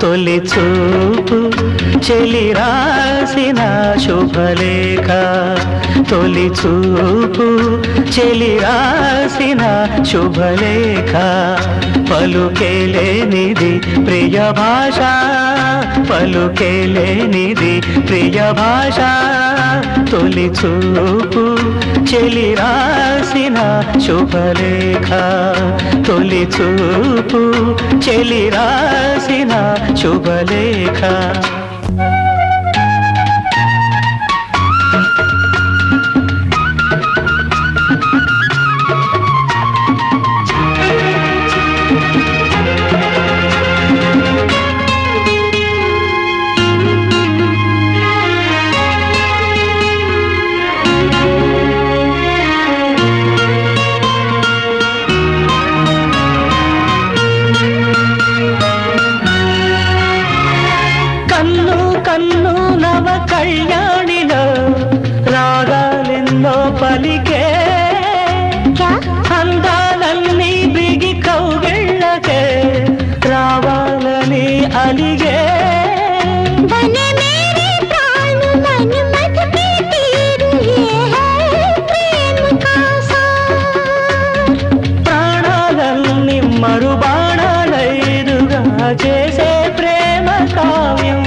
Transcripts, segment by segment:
తొలి చూపు చెలి రాసిన శుభలేఖ తొలి చూపు చెలి రాసిన శుభలేఖ పలుకేలేనిది ప్రియ భాష పలుకేలేనిది ప్రియ భాష తొలి చూపు చెలి రాసిన శుభలేఖ తొలి చూపు చెలి రాసిన శుభలేఖ కన్ను నవ కళ్యాణిలో రాగాలెన్నో పలికే అందాలన్నీ బిగి కౌగిళ్ళకే రావాలని అలిగే ప్రాణాలన్నీ మరుబాణాలైదుగా చేసే ప్రేమ కావ్యం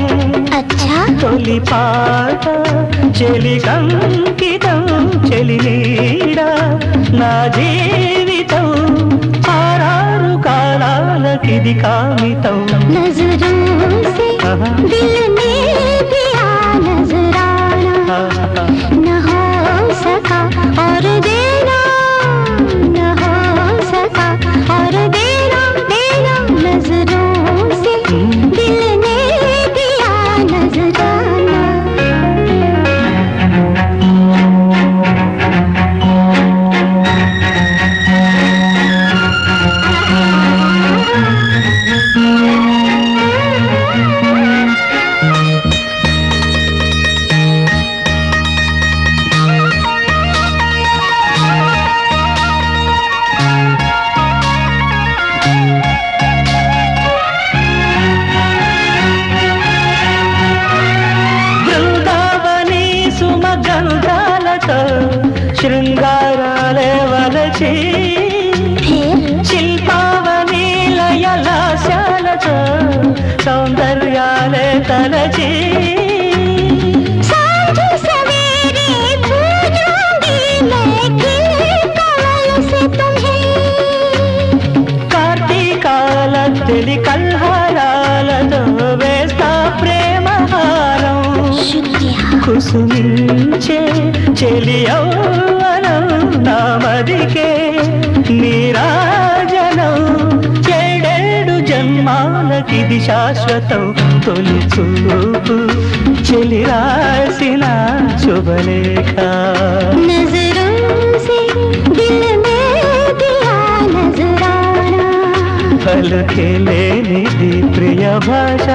తొలి పాట చెలి కంకితం చెలి నీడ నా జీవితం ఆరారు కాలాలకిది కామితం గంధాలతో శృంగారాలే వలచి శిల్పావని లయలాశాలతో సౌందర్యాలే తలచి కార్తీకాల తెలి కల్హారాలతో వేస్తా ప్రేమహారం కుసుమించే చెలియౌవనం నామదికే నీరాజనం ఏడేడు జన్మాలకిది శాశ్వతం తొలి చూపు చెలి రాసిన శుభలేఖ పలుకేలేనిది ప్రియ భాష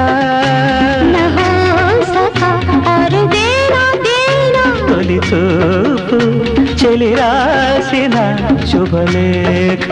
తొలి చూపు చెలి రాసిన శుభలేఖ